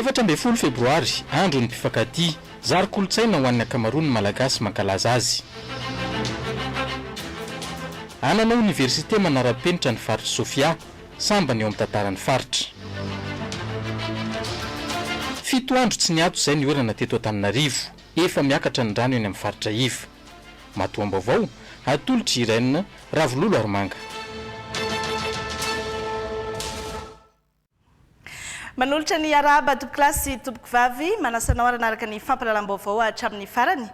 14 febroary andro ny mpifankatia zary kolotsaina ho an'ny ankamaroany malagasy mankalaza azy. Anana université manara-penitra ny faritra Sofia sambany eo amin'ny tantaran'ny faritra. 7 andro tsy niato izay ny orana teto Antananarivo, efa miakatra ny rano eny amin'ny faritra Iva. Matoam-baovao atolotra Irène Ravololo Armanga. Manolotra ny araba tompoko klasy tompoko vavy manasanao araka ny fampalalam-baovao hatramin'ny farany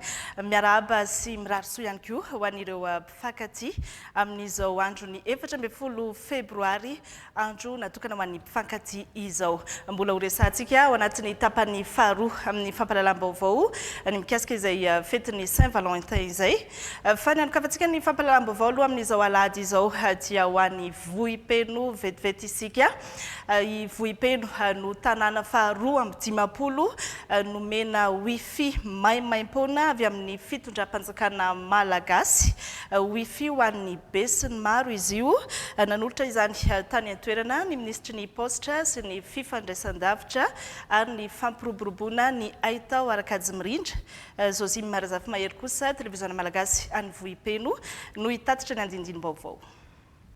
miaraba sy mirary soa ihany koa ho an'ireo mpifankatia amin'izao andro ny 14 febroary andro natokana ho an'ny mpifankatia izao. Mbola horesantsika ao anatin'ny tapany faharoa amin'ny fampalalam-baovao ny mikasika izay fetin'ny Saint-Valentin izay. Fa ny anokavantsika ny fampalalam-baovao aloha amin'izao alady izao dia ho an'ny vohipeno vetivety isika. I vohipeno no tanàna faharoa amby 10 nomena wifi maimaim-pona avy amin'ny fitondram-panjakana malagasy. Wifi ho an'ny besiny maro izy io. Nanolotra izany tany an-toerana ny ministry ny postra sy ny fifandraisan-davitra ary ny fampiroboroboana ny Aitao Arakajy-Mirindra. Zosimy Marazafy Mahery kosa televiziona malagasy any vohipeno no hitatitra ny andindiny-baovao.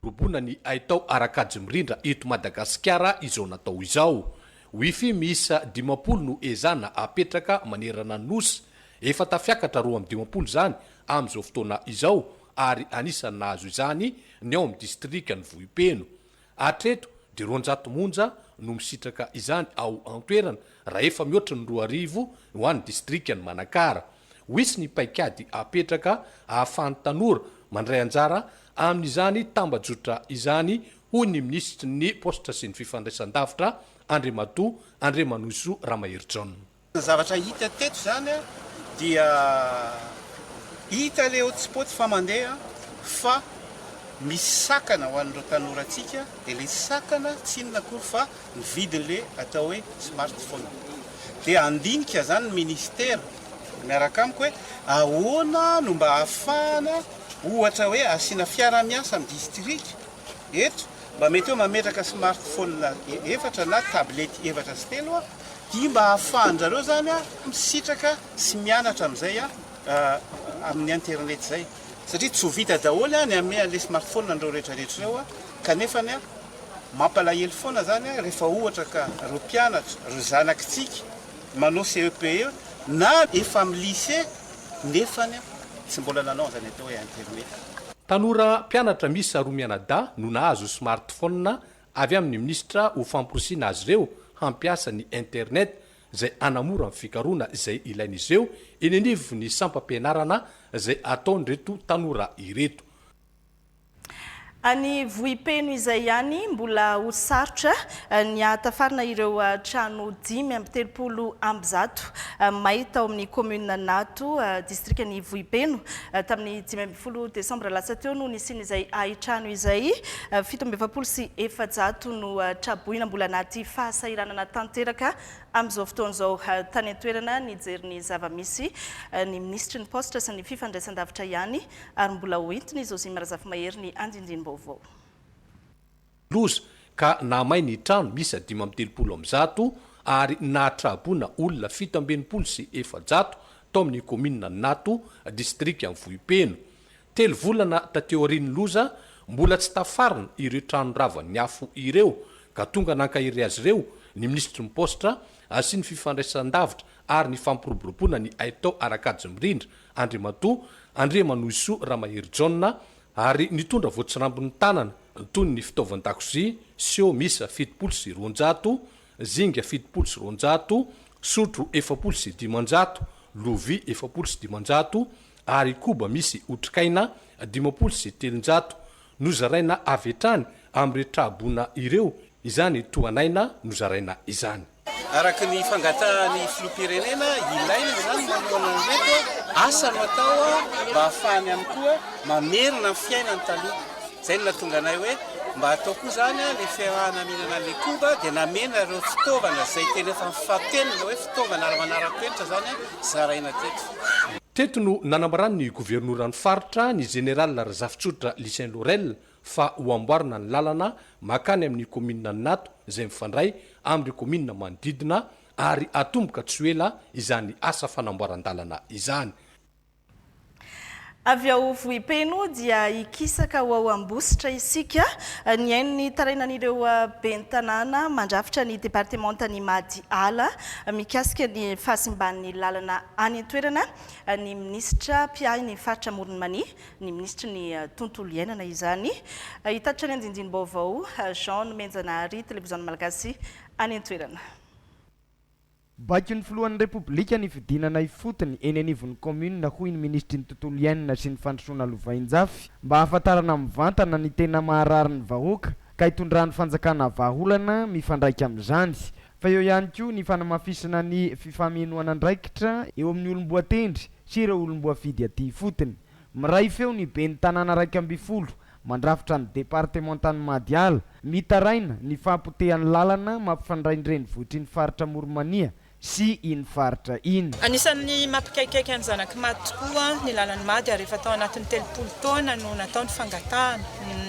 Robona ny Aitao Arakajy-Mirindra eto Madagasikara izao natao izao. Wifi miisa 50 no ezana apetraka manerana nosy. Efa tafiakatra roa amin'ny 50 zany amin'izao fotoana izao ary anisany nahazo izany ny ao amin'ny distrikany Vohipeno. Atreto dia 200 monja no misitraka izany ao an-toerana raha efa mihoatra ny 2,000 ho an'ny distrikany Manakara. Wisy ny paikady apetraka ahafahany tanora mandray anjara amin'izany tambajotra izany hoy ny ministry ny postra sy ny fifandraisan-davitra Andriamatoa Andriamanoso Ramahery John. Zavatra hita teto zany dia hita le hotspot fa mandeha fa misy sakana ho an'ireo tanorantsika dia le sakana tsy inona koa fa mividy le atao hoe smartphone. Dia andinika zany ministera miaraka amiko hoe ahoana no mba ahafahana ohatra hoe asiana fiara-miasa amin'ny district eto mba mety eo mametraka smartphone efatra na tablety efatra sy telo dia mba ahafahanjareo zany misitraka sy mianatra amin'izay amin'ny internet zay satria tsy ho vita daholo ny ame le smartphone andreo rehetrarehetra reo kanefa ny mampalahelo foana zany rehefa ohatra ka reo mpianatra reo zanakitsika manao CEPE na efa amin'ny lycée nefany tsy mbola nanao zany atao hoe internet. Tanora mpianatra misy roa mianada no nahazo smartphone avy amin'ny ministra ho famporisiana azy ireo hampiasa ny internet izay anamora amin'ny fikaroana izay ilain'izy ireo eny anivo ny sampam-pianarana izay ataon'ireto tanora ireto. Any vohipeno izay ihany mbola ho sarotra ny ahatafarana ireo trano 5 amby 100 mahita ao amin'ny commune Nato distrikany Vohipeno tamin'ny 15 Desambra lasa teo no nisiny izay trano izay 17 sy 700 no traboina mbola anaty fahasahiranana tanteraka amin'izao fotoana izao tany an-toerana nijeriny zava-misy ny ministry ny postra sy ny fifandraisan-davitra ihany ary mbola hoentiny Zosimy Marazafy Mahery ny andindiny-baovao. Loza ka namay ny trano misa 530 ary nahatraboana olona 720 sy 700 tao amin'ny commune Nato district amin'ny Vohipeno. 3 volana tateoriny loza mbola tsy tafarina ireo trano ravany afo ireo ka tonga nankahiry azy ireo ny ministry ny postra sy ny fifandraisan-davitra ary ny fampiroboroboana ny Aitao Arakajy-Mirindra Andriamatoa Andriamanoso Ramahery John ary nitondra voatsirambony tanana toy ny fitaovan-dakozia sio misa 70 sy 200 zinga 70 sy 200 sotro 70 sy 500 lovia 70 sy 500 ary koba misy otrikaina 50 sy 300 nozaraina avy hatrany amin'ny traboana ireo izany toanaina nozaraina izany. Araka ny fangatahany filoham-pirenena ilaina zany manoloana reto asa no atao mba ahafahany ihany koa mamerina ny fiainany taloha. Zay no natonga anay hoe mba atao koa zany le fiarahana mihinana le koba dia namena ireo fitaovana zay tena efa mifatenina hoe fitaovana ara-manara-penitra zany zaraina teto. Teto no nanambarany ny governoran'ny faritra ny général Razafitsotra Lucien Laurel fa ho amboarina ny lalana makany amin'ny commune Nato izay mifandray amin'ny commune manodidina ary atomboka tsy ela izany asa fanamboaran-dalana izany. Avy ao vohipeno dia ikisaka ho ao ambositra isika ny hain'ny tarainan'ireo ben'ny tanàna mandrafitra ny departementany Mady Ala mikasika ny fahasimban'ny lalana any an-toerana ny ministra Piahy ny faritra Moronmania ny ministra ny tontolo iainana izany hitatitra ny andindiny-baovao Jean Menjanary televiziona malagasy any an-toerana. Baky ny filohan'ny repoblika ny fidinana ifotony eny anivon'ny commune hoy ny ministry ny tontolo iainana sy ny fandrosoana lovain-jafy mba hahafantarana mivantana ny tena maharary ny vahoaka ka hitondrany fanjakana vahaolana mifandraika amin'izany fa eo ihany koa ny fanamafisana ny fifamenoana andraikitra eo amin'ny olom-boatendry sy ireo olom-boafidy aty fotony miray feo ny ben'ny tanàna 12 mandrafitra ny departementany Mady Ala mitaraina ny fampotehany lalana mampifandraindreny votriny faritra Moronmania sy iny faritra iny. Anisan'ny mampikaikaiky ny zanaky tokoa ny lalany Mady ary rehefa tao anatin'ny 30 taona no nataony fangatahana.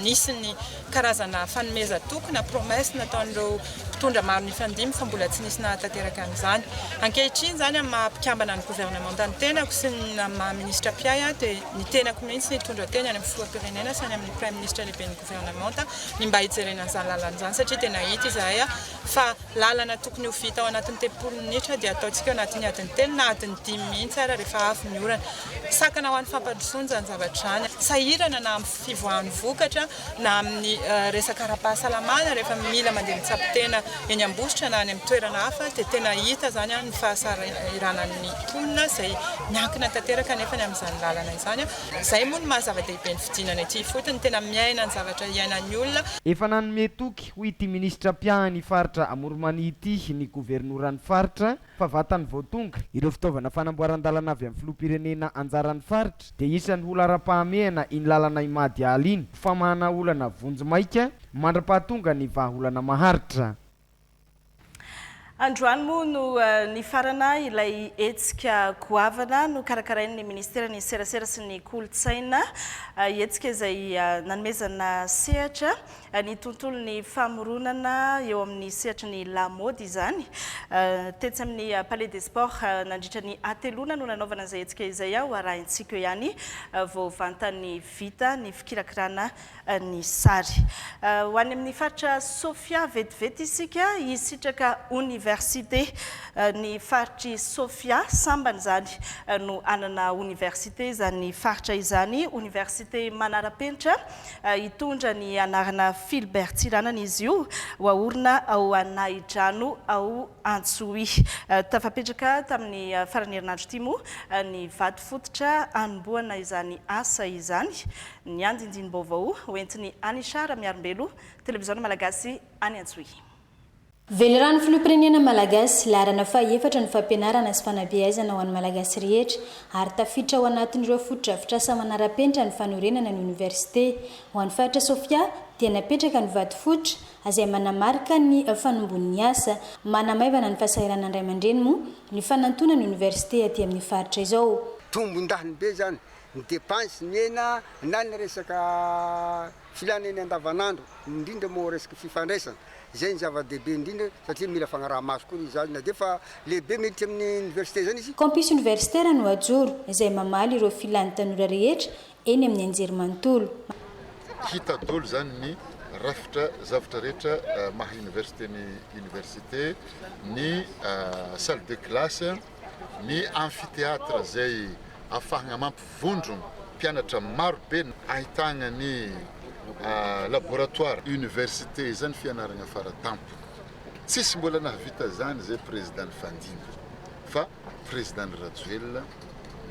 Nisy ny karazana fanomeza tokona promesse nataon'ireo mpitondra maro ny fandimy fa mbola tsy nisy nahatanteraka an'izany. Ankehitriny zany amin'ny mampikambana ny gouvernement ny tenako sy ny ministra Piahy dia ny tenako mihitsy nitondra teny any amin'ny filoham-pirenena sy any amin'ny prime ministre lehibe ny gouvernement ny mba hijerena an'izany lalana izany satria tena hita izahay fa lalana tokony ho vita ao anatin'ny 30 minitra dia ataontsika anatin'ny adiny 10 na adiny 10 mihitsy ara rehefa avy ny orana. Sakana ho an'ny fampandrosoana izany zavatra izany. Sahirana na amin'ny fivoahan'ny vokatra na amin'ny resaka ara-pahasalamana rehefa mila mandeha mitsapitena eny ambositra na any amin'ny toerana hafa dia tena hita zany ny fahasahiranan'ny mponina izay miankina tanteraka nefa ny amin'izany lalana izany. Izay moa no mahazava-dehibe ny fidinana ety fotony tena miaina ny zavatra iainan'ny olona. Efa nanome toky hoy ity ministra Piahy ny faritra Moronmania ity ny governoran'ny faritra fa vatany voatonga ireo fitaovana fanamboaran-dalana avy amin'ny filoham-pirenena anjaran'ny faritra dia isan'ny olona ara-pahamehana iny lalana i Mady Ala iny famahana olana vonjy maika mandra-pahatonga ny vahaolana maharitra. Androany moa no ny farana ilay etsika goavana no karakarain'ny ministera ny serasera sy ny kolotsaina etsika izay nanomezana sehatra ny tontolo ny famoronana eo amin'ny sehatra ny lamody izany tetsy amin'ny palais des sports nandritra ny atelona no nanaovana izay etsika izay ho arahintsika ihany vao vantany vita ny fikirakirana ny sary ho any amin'ny faritra Sofia vetivety isika isitraka université ny faritry Sofia sambany zany no anana université izany faritra izany université manara-penitra hitondra ny anarana Philbert Tsiranana izy io hoaorina ao Anaidrano ao Antsohy tafapetraka tamin'ny farany herinandro ity moa ny vato fototra anomboana izany asa izany ny andindiny-baovao hoentiny Anisara Miarimbelo televiziona malagasy any Antsohy. Velirano filoham-pirenena malagasy laharana faha-efatra ny fampianarana sy fanabeazana ho an'ny malagasy rehetra ary tafiditra ao anatin'ireo fotodrafitra asa manara-penitra ny fanorenana ny université ho an'ny faritra Sofia dia napetraka ny vato fototra izay manamarika ny fanombon'ny asa manamaivana ny fahasahiranany ray aman-dreny moa ny fanantonana ny université aty amin'ny faritra izao. Tombon-dahiny be zany ny dépense ny ena na ny resaka filana eny andavanandro indrindra moa resaka fifandraisana zay ny zava-dehibe indrindra satria mila fagnaraha-maso koa izany na dia fa lehibe miditra amin'ny université zany izy. Campus universitaire no ajoro izay mamaly ireo filan'ny tanora rehetra eny amin'ny anjerimanontolo. Hita dolo zany ny rafitra zavatra rehetra maha université ny université ny salle de classe ny amphithéâtre zay afahagna mampivondrona mpianatra maro be ahitagna ny laboratoire université zany fianaragna faratampo tsisy mbola nahavita zany zay président Fandimby fa président Rajoelina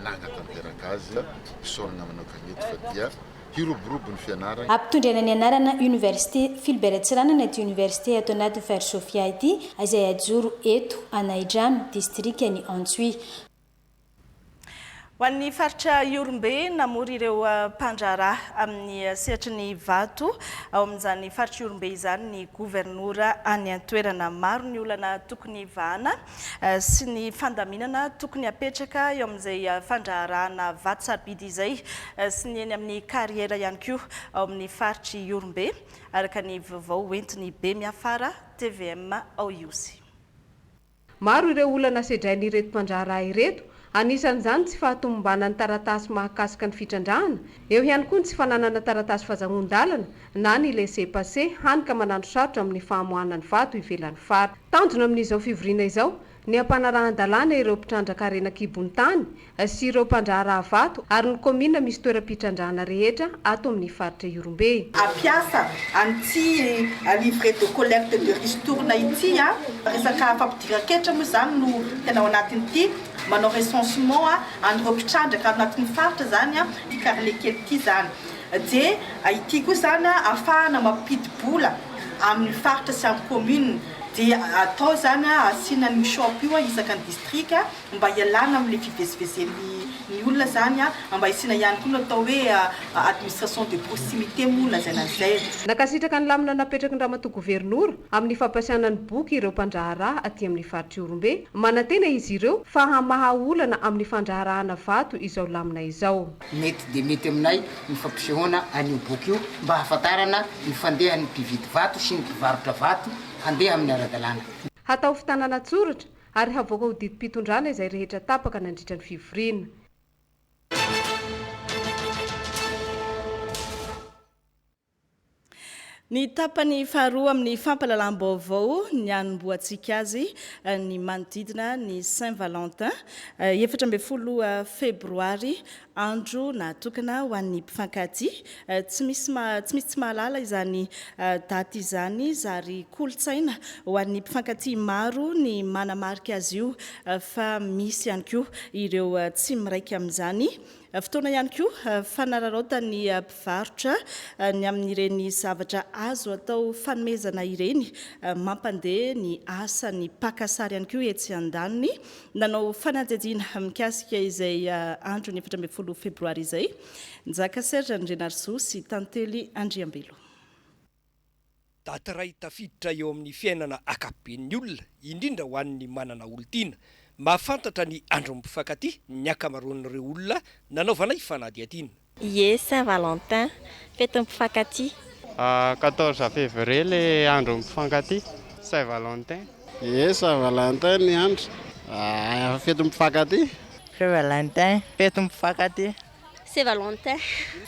nagnatanteraka azy soragna manokana eto fa dia hiroborobo ny fianarana. Ampitondrana ny anarana université Philbert Tsiranana ety université ato anaty faritra Sofia ity izay ajoro eto Anaidrano distrikany Antsohy. Ho an'ny faritra Iorombe namory ireo mpandraharaha amin'ny sehatry ny vato ao amin'izany faritra Iorombe izany ny gouvernoura any an-toerana maro ny olana tokony vahana sy ny fandaminana tokony apetraka eo amin'izay fandraharahana vato sarobidy izay sy ny eny amin'ny kariera ihany koa ao amin'ny faritra Iorombe araka ny vaovao entiny be miafara TVM ao iosy. Maro ireo olana sedrain'ireto mpandraharaha ireto, anisan'izany tsy fahatombana ny taratasy mahakasika ny fitrandrahana, eo ihany koa ny tsy fananana taratasy fahazahoan-dalana na ny laissez-passer hanika manandro sarotra amin'ny fahamoahana ny vato ivelan'ny fary. Tanjona amin'izao fivoriana izao ny ampanarahan-dalàna ireo mpitrandraka renakibony tany sy ireo mpandraharaha vato ary ny komina misy toeram-pitrandrahana rehetra ato amin'ny faritra Iorombe. Ampiasa an'ity livret de collecte de ristourna ity resaka fampidiran-ketra moa zany no tena ao anatin'ity manao recensement an'ireo mpitrandraka anatin'ny faritra zany ty carnet kely ity zany. De ity koa zany ahafahana mampidi-bola amin'ny faritra sy amin'ny commune. Dia atao zany asiana ny shop io isaka ny district mba ialana amin'le fivezivezen'ny olona zany mba isiana ihany koa atao hoe administration de proximité moa zay na zay. Nakasitraka ny lamina napetraky ny ramatoa gouvernoura amin'ny fampiasana ny boky ireo mpandraharaha aty amin'ny faritra Iorombe. Manantena izy ireo fa hamaha olana amin'ny fandraharahana vato izao lamina izao. Mety de mety aminay ny fampisehoana an'io boky io mba hafantarana ny fandehan'ny mpividy vato sy ny mpivarotra vato handeha amin'ny ara-dalàna. Hatao fitanana tsoratra ary havoaka ho didim-pitondrana izay rehetra tapaka nandritra ny fivoriana. Ny tapany faharoa amin'ny fampalalam-baovao ny anomboantsika azy ny manodidina ny Saint-Valentin 14 febroary andro natokana ho an'ny mpifankatia. Tsy misy tsy mahalala izany daty izany zary kolotsaina ho an'ny mpifankatia maro ny manamarika azy io fa misy ihany koa ireo tsy miraiky amin'izany. Fotoana ihany koa fanararaotany mpivarotra ny amin'ireny zavatra azo atao fanomezana ireny mampandeha ny asa ny pakasary ihany koa etsy an-daniny. Nanao fanadihadiana mikasika izay andro ny 14 febroary izay. Nzaka Serge Ndrenarso sy Tantely Andriambelo. Daty iray tafiditra eo amin'ny fiainana akapoben'ny olona indrindra ho an'ny manana olon-tiana. Mahafantatra ny andro mpifankatia ny akamaroan'ireo olona nanaovana fanadihadiana. Ie, Saint-Valentin, fête mpifankatia. 14 février le andro mpifankatia, Saint-Valentin. Ie, Saint-Valentin ny andro. Fête mpifankatia. Saint-Valentin, fête mpifankatia. Saint-Valentin,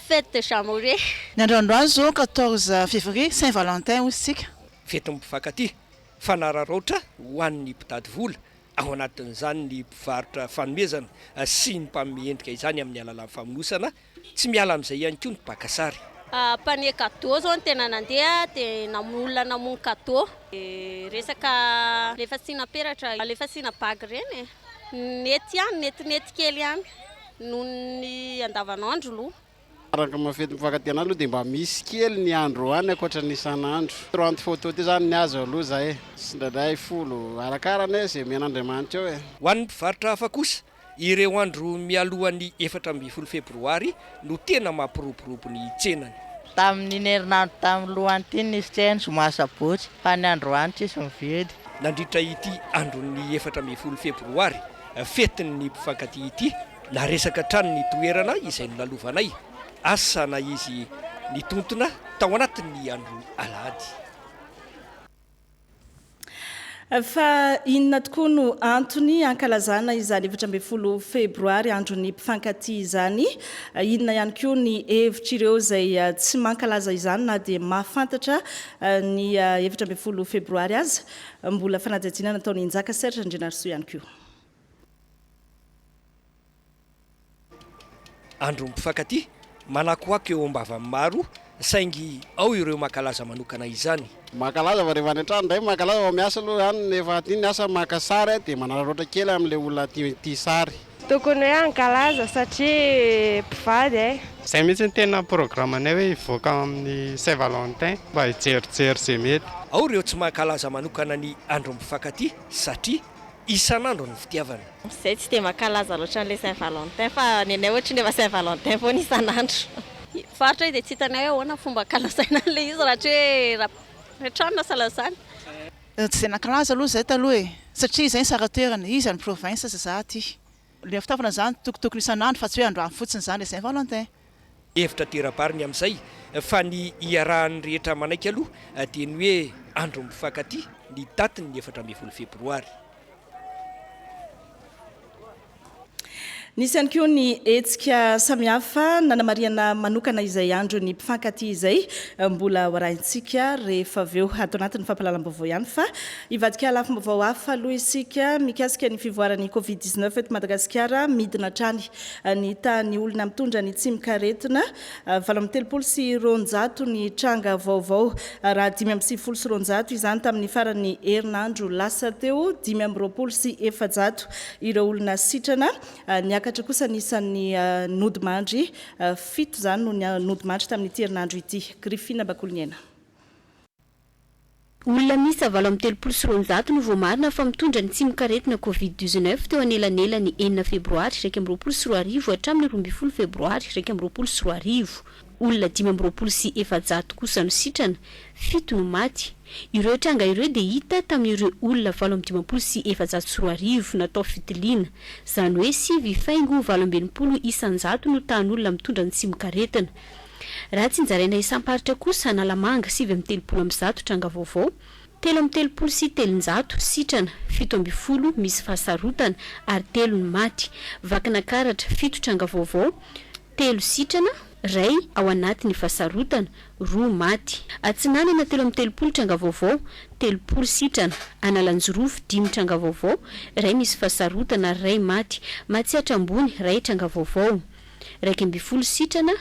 fête de Chamouré. Ny androandroany zao 14 février, Saint-Valentin hozy sika. Fety mpifankatia, fanararoatra ho an'ny mpitady vola. Ao anatin'izany ny mpivarotra fanomezana sy ny mpamin'ny endrika izany amin'ny alalan'ny famonosana, tsy miala amin'izay ihany koa ny pakasary. Panier cadeau zao no tena nandeha dia olona namono cadeau. Resaka le fasiana peratra, le fasiana bagy reny nety ihany, netinety kely ihany noho ny andavanandro aloha. Araka mafety mpifankatia aloha dia mba misy kely ny andro any ankoatra ny isan'andro. 30 photo ty zany ny azo aloha zay sy ndraindray 10 arakarany zay men'Andriamanitra eo. Ho an'ny mpivarotra hafa kosa ireo andro mialohan'ny 14 febroary no tena mampiroborobony ny tsenany. Tamin'ny herinandro tamin'ny lohan'ity nisy tsena zoma sabotsy fa ny androany tsisy mividy. Nandritra ity andron'ny 14 febroary fetin'ny mpifankatia ity naresaka trano ny toerana izay nolalovanay. Asana izy nitontona tao anatin'ny andro alahady. Fa inona tokoa no antony ankalazana izany 14 febroary andron'ny mpifankatia izany. Inona ihany koa ny hevitr'ireo izay tsy mankalaza izany na dia mahafantatra ny 14 febroary aza. Mbola fanadihadiana nataony Nzaka Serge Ndrenarso ihany koa. Andro mpifankatia manakoaka eo ambava maro saingy ao ireo makalaza manokana izany. Makalaza va rehefa any an-trano ndray makalaza va miasa aloha any nefa ty ny asa maka sary dia manararoatra kely amin'ilay olona tia sary. Tokony hoe ankalaza satria mpivady Izay mihitsy ny tena programanay hoe hivoaka amin'ny Saint-Valentin mba hijerijery izay mety. Ao ireo tsy mankalaza manokana ny andro mpifankatia satria isan'andro ny fitiavana. Zay tsy dia mankalaza loatra an'ilay Saint-Valentin fa ny anay ohatra nefa Saint-Valentin foana isan'andro. Faritra dia tsy hitanay hoe ahoana fomba kalazaina an'ilay izy raha hoe trano na salazany. Tsy izay nankalaza aloha izay taloha satria izay sara toerana izy any province za aty. Ilay fitaovana izany tokotokony isan'andro fa tsy hoe androany fotsiny izany ilay Saint-Valentin. Hevitra tera-pariny amin'izay fa ny iarahan'ny rehetra manaiky aloha dia ny hoe andro mpifankatia ny datiny 14 febroary. Nisy ihany koa ny hetsika samihafa nanamariana manokana izay andro ny mpifankaty izay mbola hoarahintsika rehefa avy eo ato anatin'ny fampahalalam-baovao ihany fa ivadika lafim-baovao hafa aloha isika mikasika ny fivoaran'ny Covid-19 eto Madagasikara midina hatrany ny tany olona mitondra ny tsy mikaretina 730 ny tranga vaovao raha 520 izany tamin'ny faran'ny herinandro lasa teo 520 ireo olona sitrana niakatra kosa nisan'ny nodimandry fito zany no ny nodimandry tamin'ity herinandro ity. Grifina Bakoliniena. Olona misa 730 no voamarina fa mitondra ny tsy mikaretina Covid-19 teo anelanelany 4 febroary 2020 hatramin'ny 12 febroary 2020. Olona 520 kosa no sitrana, fito no maty. Ireo tranga ireo dia hita tamin'ireo olona 720 natao fitiliana. Zany hoe 5.20 isan-jato no tahan'olona mitondra ny tsy mikaretina. Raha tsy nzaraina isam-paritra kosa Analamanga 7.30 tranga vaovao, 3.30 telonjato sitrana, 7.20 misy fahasarotana ary 3 no maty. Vakinankaratra 7 tranga vaovao, 3 sitrana, ray ao anatin'ny fahasarotana, 2 maty. Atsinanana 3.30 tranga vaovao, 3 sitrana. Analanjorofo 5 tranga vaovao, ray misy fahasarotana ary ray maty. Matsiatra ambony ray tranga vaovao, 2 sitrana,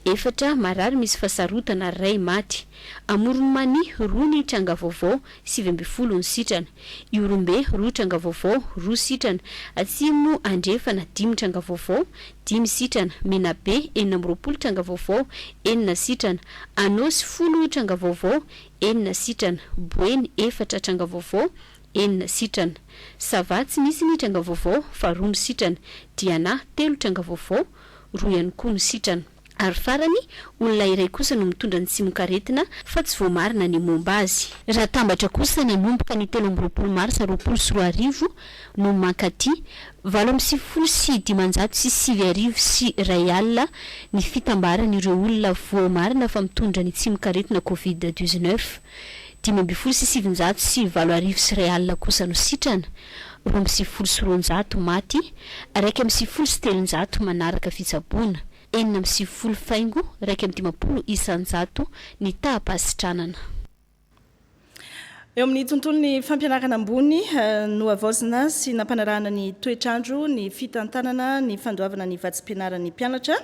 4 marary misy fahasarotana ary ray maty. Amoronmany 2 ny tranga vaovao, 7 ny sitrana. Iorombe 2 tranga vaovao, 2 sitrana. Atsimo Andrefana 5 tranga vaovao, 5 sitrana. Menabe 4 tranga vaovao, 4 sitrana. Anosy 10 tranga vaovao, 4 sitrana. Boeny 4 tranga vaovao, 4 sitrana. Savatsy misy ny tranga vaovao fa 2 sitrana. Diana 3 tranga vaovao, 2 ihany koa ny sitrana. Ary farany olona iray kosa no mitondra ny tsy mikaretina fa tsy voamarina ny momba azy. Raha tambatra kosa ny nomboka ny 13 marsa 2020 no mankaty 7.9 sy ray alina ny fitambaran'ireo olona voamarina fa mitondra ny tsy mikaretina Covid-19. 5.7 sy 7 sy ray alina kosa no sitrana, 2.9 maty, 2.7 manaraka fitsaboana. 4.10 faingo, 2.10 isan-jato ny tahapasitranana. Eo amin'ny tontolon'ny fampianarana ambony no avaozina sy nampanarahana ny toetrandro, ny fitantanana, ny fandoavana ny vatsim-pianaran'ny mpianatra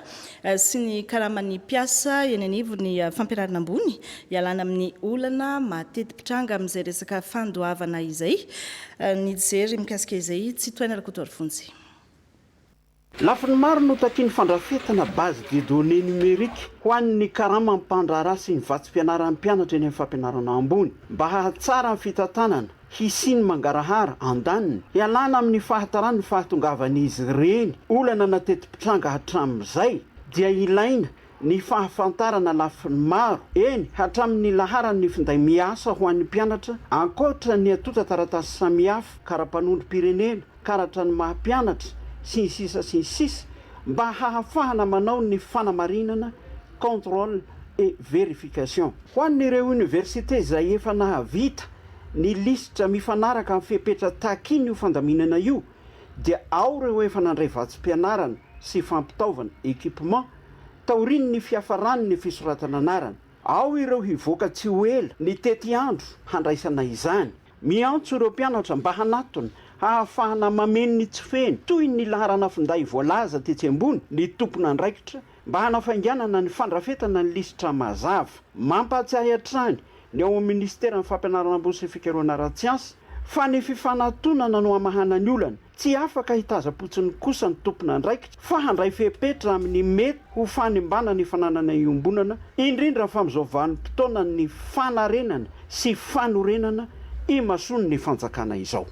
sy ny karaman'ny mpiasa eny anivo ny fampianarana ambony ialana amin'ny olana mateti-pitranga amin'izay resaka fandoavana izay. Ny jery mikasika izay tsy toaina rakotoary fonjy. Lafiny maro no takiany fandrafetana base de données numérique ho an'ny karama mpandraharaha sy ny vatsim-pianaran'ny mpianatra eny amin'ny fampianarana ambony mba hahatsara ny fitantanana, hisiny mangarahara andaniny, hialana amin'ny fahatarany fahatongavan'izy ireny olana nateti-pitranga hatramin'izay dia ilaina ny fahafantarana lafiny maro eny hatramin'ny laharan'ny finday miasa ho an'ny mpianatra ankoatra ny atota taratasy samihafa karapanondrom-pirenena, karatra ny maha-mpianatra sy ny sisa mba hahafahana manao ny fanamarinana, contrôle et vérification. Ho an'ireo université izay efa nahavita ny lisitra mifanaraka amin'ny fepetra takiny io fandaminana io dia ao ireo efa nandray vatsim-pianarana sy fampitaovana équipement taoriny ny fiafarany ny fisoratana anarana. Ao ireo hivoaka tsy ho ela ny tety andro handraisana izany. Miantso ireo mpianatra mba hanatona hahafahana mameno ny tsifeny toy ny laharana finday voalaza tetsy ambony ny tompona andraikitra mba hanafainganana ny fandrafetana ny lisitra mazava. Mampatsiahy hatrany ny ao amin'ny ministera ny fampianarana ambony sy fikarohana ara-tsiansa fa ny fifanantonana no hamahana ny olana tsy afaka hitaza-potsiny kosa ny tompona andraikitra fa handray fepetra amin'ny mety ho fanembana ny fananana iombonana indrindra ny famizovan'ny mpitaona ny fanarenana sy fanorenana imasony ny fanjakana izao.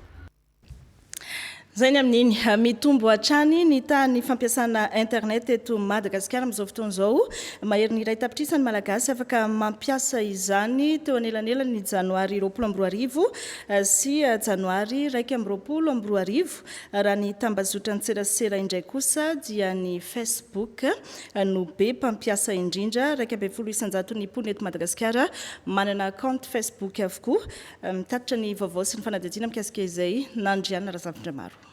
Zay ny amin'iny mitombo hatrany ny tany fampiasana internet eto Madagasikara amin'izao fotoana izao. Mahery ny iray tapitrisany malagasy afaka mampiasa izany teo anelanelany ny janoary 2020 sy janoary 2020. Raha ny tambazotra ny tserasera indray kosa dia ny Facebook no be mpampiasa indrindra 2.900 ny mponina eto Madagasikara manana compte Facebook avokoa. Mitatitra ny vaovao sy ny fanadihadiana mikasika izay nandriana Razafindramaro.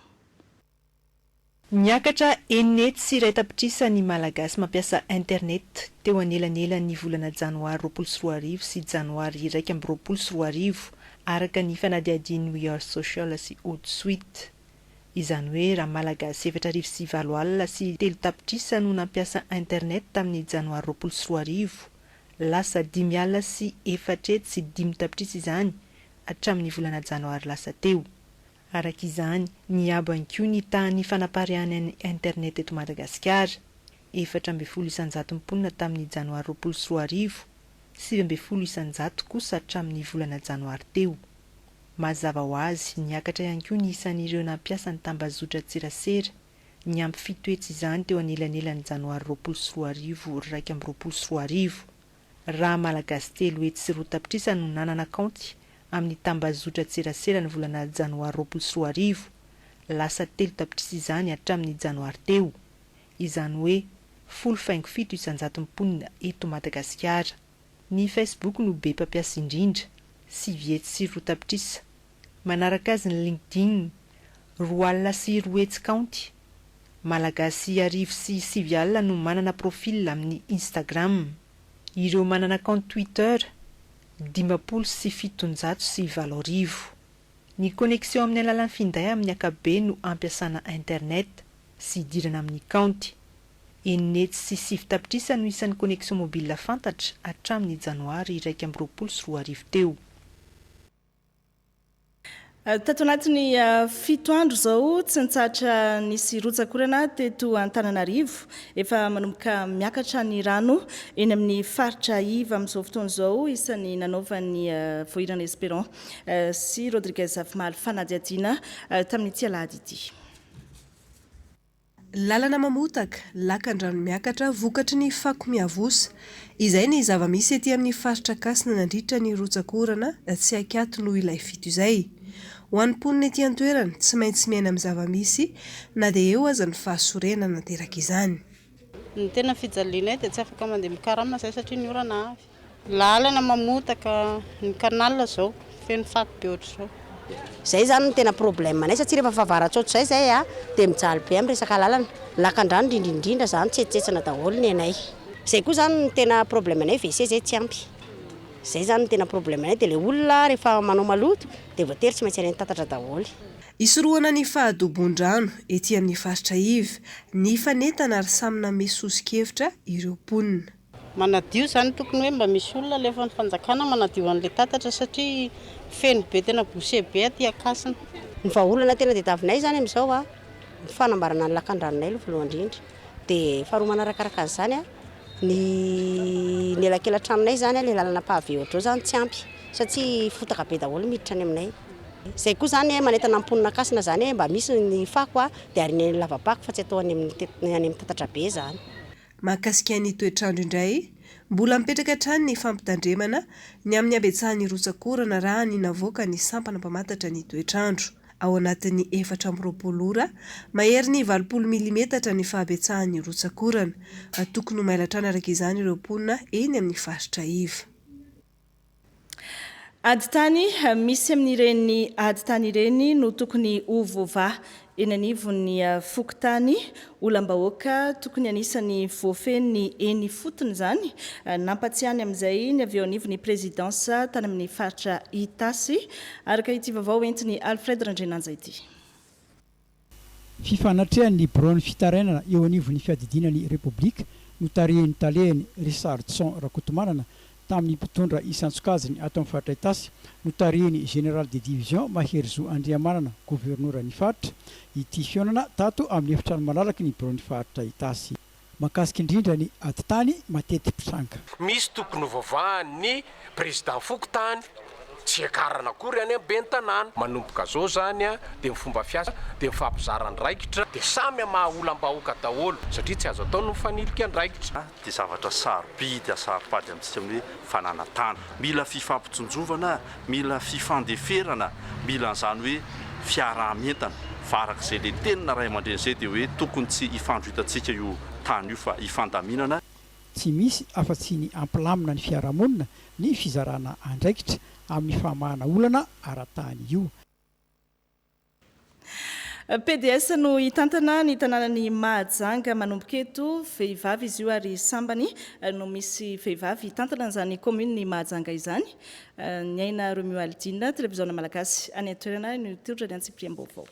Niakatra enety sy iray tapitrisa ny malagasy mampiasa internet teo anelanelan'ny volana janoary 24 sy janoary 1 araka ny fanadihadian'ny We Are Social sy Haute Suite. Izany hoe raha malagasy 7,9 alina sy 3 tapitrisa no nampiasa internet tamin'ny janoary 24 lasa 5 alina sy 4 sy 5 tapitrisa izany hatramin'ny volana janoary lasa teo. Araka izany, niabo ihany koa ny tany fanaparian'ny internet eto Madagasikara, 4,7 isanjato tamin'ny janoary 24 sy 7,7 isanjato kosa hatramin'ny volana janoary teo. Mazava ho azy, niakatra ihany koa ny isan'ireo nampiasa ny tambazotra tserasera, ny ampy fitoetsy izany teo anelanelan'ny janoary 24 raha malagasy 3 hetsy sy 4 tapitrisa no nanana kaonty amin'ny tambazotra tserasera ny volana janoary 24 lasa 3 tapitrisa izany hatramin'ny janoary teo. Izany hoe 17 isanjato eto Madagasikara. Ny Facebook no be mpampiasa indrindra, 9 hetsy sy 4 tapitrisa. Manaraka azy ny LinkedIn, 2 alina sy 2 hetsy kaonty. Malagasy 9 sy 7 alina no manana profil amin'ny Instagram. Ireo manana compte Twitter, 5 sy 700 sy 7,000. Ny connexion amin'ny alalan'ny finday amin'ny ankapobeny no ampiasana internet sy idirana amin'ny kaonty. 9 sy 7 tapitrisa no isan'ny connexion mobile fantatra hatramin'ny janoary 1 teo. Tato anatin'ny 7 andro zao tsy nitsatra nisy rotsakorana teto Antananarivo, efa manomboka miakatra ny rano eny amin'ny faritra Iva amin'izao fotoana izao, isan'ny nanaovan'ny Voirana Espérant sy Rodriguez Afmaly fanadihadiana tamin'ity alahady ity. Lalana mamotaka, lakan-drano miakatra vokatry ny fako miavosa. Izay ny zava-misy ety amin'ny faritra Kasina nandritra ny rotsakorana tsy akato noho ilay fito izay. Ho an'ny mponina ety an-toerana tsy maintsy miaina amin'ny zava-misy na dia eo aza ny fahasorena nateraka izany. Ny tena fijaliana dia tsy afaka mandeha mikarama izay satria ny orana avy. Lalana mamotaka ny kanala zao feno fako be ohatr'izao. Zay zany ny tena problème anay satria rehefa favaratsoatra zay dia mijaly be amin'ny resaka lalana. Lakan-drano indrindra zany tsetsetsana daholo ny anay. Zay koa zany ny tena problème anay WC zay tsy ampy. Zay zany ny tena problème anay dia ilay olona rehefa manao maloto dia voatery tsy maintsy ireny tatatra daholo. Isoroana ny fahadobon-drano ety amin'ny faritra Iva, ny fanentana ary samy nanome sosi-kevitra ireo mponina. Manadio zany tokony hoe mba misy olona alefa ny fanjakana manadio an'ilay tatatra satria feno be tena bouché be aty Akasina. Ny vahaolana tena dia tavinay zany amin'izao ny fanambarana ny lakan-dranonay aloha voalohany indrindra. Dia faharoa manarakaraka an'izany ny elakelatranonay zany ilay lalana pavé ohatr'izao zany tsy ampy satria fotaka be daholo miditra any aminay. Zay koa zany manentana amponina Akasina zany mba misy ny fako dia arineny lavapako fa tsy atao any amin'ny tatatra be zany. Mahakasika ny toetrandro indray, mbola mipetraka hatrany ny fampitandremana ny amin'ny abetsahan'ny rotsakorana raha ny navoaka ny sampana mpamantatra ny toetrandro. Ao anatin'ny 420 ora, mahery ny 20 milimetatra ny fahabetsahan'ny rotsakorana. Tokony ho mailatrana araka izany ireo mponina eny amin'ny faritra Iva. Aditany misy amin'ireny aditany ireny no tokony hovova eny anivon'ny fokotany olam-bahoaka tokony anisany voafeny eny fotony zany nampatsiany amin'izay ny avy eo anivon'ny présidence tany amin'ny faritra Itasy araka ity vaovao entiny Alfred Randrenanja ity. Fifanatrehan'ny Braun fitarainana eo anivon'ny fiadidinan'ny République no tarehiny talehany Richardson Rakotomanana tamin'ny mpitondra isantsokaziny ato amin'ny faritra Itasy no tarehiny général de division Mahery Andriamanana gouverneur ny faritra ity fionana tato amin'ny efitrano malalaky ny Braun faritra Itasy. Mahakasika indrindra ny aditany matety mpitranga. Misy tokony vavahan'ny président fokotany tsy akarana akory any be ny tanàna manomboka zao zany dia ny fomba fiasa dia ny fampizarany raikitra dia samy maha-olam-bahoaka daholo satria tsy azo atao no mifanilika andraikitra. Dia zavatra sarobidy saripady amintsika hoe fananatana, mila fifampitsonjovana, mila fifandeferana, mila an'izany hoe fiarah-mientana fa arak'izay le tenina ray aman-dreny izay dia hoe tokony tsy hifandro-hitantsika io tany io fa hifandaminana. Tsy misy afa-tsy ny ampilamina ny fiarahamonina ny fizarana andraikitra amin'ny famahana olana ara-tany io. PDS no hitantana ny tanànany Mahajanga manomboka eto vehivavy izy io ary sambany no misy vehivavy hitantana an'izany commune ny Mahajanga izany. Ny aina Romeo Aldina, télévision malagasy any an-toerana ny todra ny Antsipriam-baovao.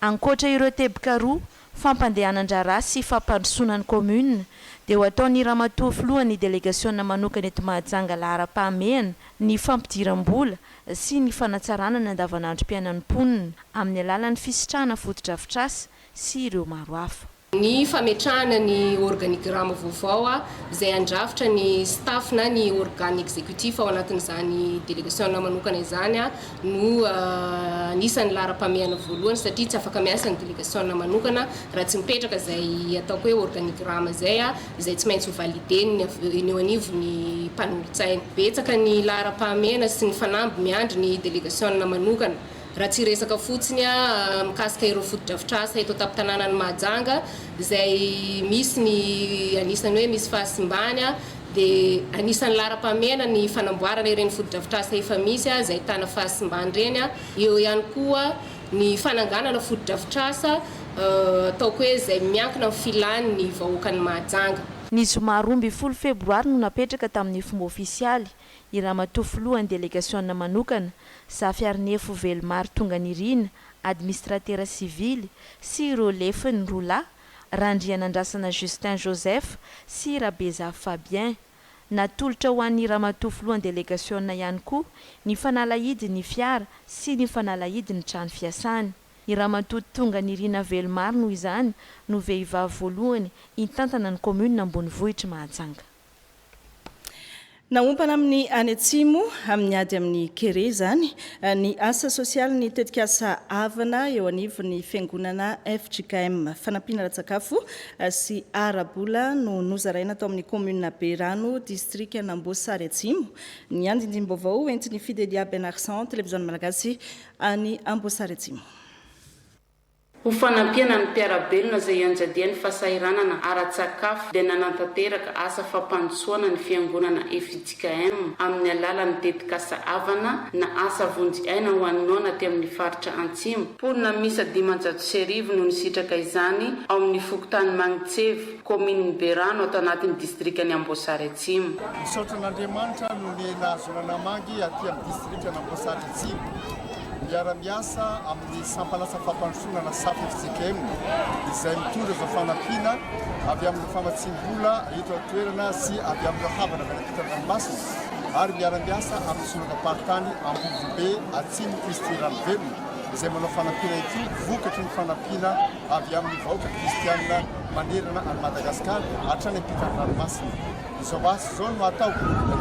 Ankoatra ireo teboka roa fampandehanan-draharaha sy fampandrosoana ny commune dia ho ataon'ny ramatoa filohan'ny délégation manokana eto Mahajanga lahara-pahamehana ny fampidiram-bola sy ny fanatsarana ny andavanandro mpiainan'ny mponina amin'ny alalan'ny fisitrahana foto-drafitrasa sy ireo maro hafa. Ny fametrahana ny organigramme vaovao izay andrafitra ny staff na ny organe exécutif ao anatin'izany délégation manokana izany no anisan'ny lahara-pahamehana voalohany satria tsy afaka miasa ny délégation manokana raha tsy mipetraka izay ataoko hoe organigramme izay tsy maintsy ho validé ny eo anivon'ny mpanolotsaina. Betsaka ny lahara-pahamehana sy ny fanamby miandry ny délégation manokana. Raha tsy resaka fotsiny mikasika ireo foto-drafitrasa eto an-tampon-tanànan'ny Mahajanga izay misy ny anisany hoe misy fahasimbany dia anisany lahara-pahamehana ny fanamboarana ireny foto-drafitrasa efa misy izay ahitana fahasimbany reny. Eo ihany koa ny fananganana foto-drafitrasa ataoko hoe izay miankina amin'ny filan'ny vahoakan'ny Mahajanga. Ny zoma 12 febroary no napetraka tamin'ny fomba ofisialy i ramatoa filohan'ny délégation manokana Safy Arnefo Velmar Tonganirina, administrateur civil sy ireo lefiny rola randrianandrasana Justin Joseph sy Rabeza Fabien. Natolotra ho an'ny ramatoa filohan'ny délégation ihany koa ny fanalahidy ny fiara sy ny fanalahidy ny trano fiasany. I ramatoa Tonganirina Velmar no izany no vehivavy voalohany hitantana ny commune Ambonivohitra Mahajanga. Naompana amin'ny any atsimo amin'ny ady amin'ny kere zany ny asa sosialy ny tetika asa avana eo anivon'ny fiangonana FJKM fanampiana ra-tsakafo sy arabola no nozaraina atao amin'ny commune Berano district Amboasary Atsimo. Ny andindim-baovao entin'ny Fidelia Benarsan télévision malagasy any Amboasary Atsimo. Ho fanampiana ny mpiarabelona izay anjadian'ny fahasahiranana ara-tsakafo dia nanantanteraka asa fampandrosoana ny fiangonana FJKM amin'ny alalan'ny tetikasa avana na asa vonjy aina ho an'ny nona aty amin'ny faritra Antsimo. Mponina misa 500 no nisitraka izany ao amin'ny fokotany Magnitsevy, commune Berano atao anatin'ny distrikany Amboasary Atsimo. Misaotra n'Andriamanitra no ny nazonana mangy aty amin'ny distrikany Amboasary Atsimo. Miara-miasa amin'ny sampalasa fampandrosoana na SAF FJKM izay mitondra izao fanampiana avy amin'ny famatsim-bola eto an-toerana sy avy amin'ny havana Vakitranomasina ary miara-miasa amin'ny sonaka-paritany Ambodibe Atsimo Kristianina Velona izay manao fanampiana ity vokatry ny fanampiana avy amin'ny vahoaka kristianina manerana any Madagasikara hatrany Ampitan-dranomasina. Izao asa izao no atao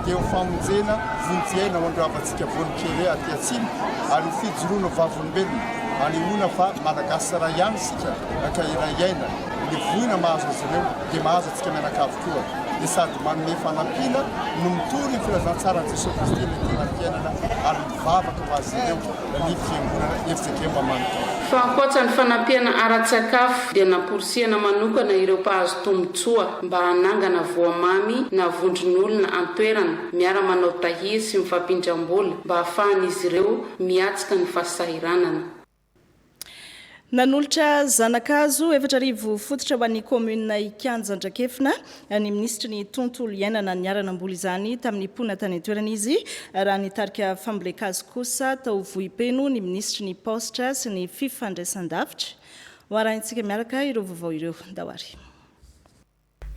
dia ho famonjena vonjena ho androavantsika vonikely aty Atsimo ary fijoroana vavolombelona anehoana fa malagasy tsara ihany sika ka irayaina ny voina mahazo azy ireo dia mahazo antsika mianakavy koa dia sady manome fanampiana no mitory ny filazantsarany Jesosy Kristy ny tena fiainana ary mivavaka ho azy ireo ny fiangonana FJKM manontolo. Fa ankoatran'ny fanampiana ara-tsakafo dia namporisihana manokana ireo mpahazo tombotsoa mba hanangana voamamy na vondron'olona an-toerana miara-manao tahiry sy mifampindram-bola mba hahafahan'izy ireo miatsika ny fahasahiranana. Nanolotra zanakazo 4 fototra ho an'ny commune Ikanjan-Drakefina ny ministry ny tontolo iainana niaranam-bola izany tamin'ny mponina tany an-toerana izy raha nitarika fambolekazo kosa tao vohipeno ny ministry ny postra sy ny fifandraisan-davitra. Ho arahintsika miaraka ireo vaovao ireo Dawari.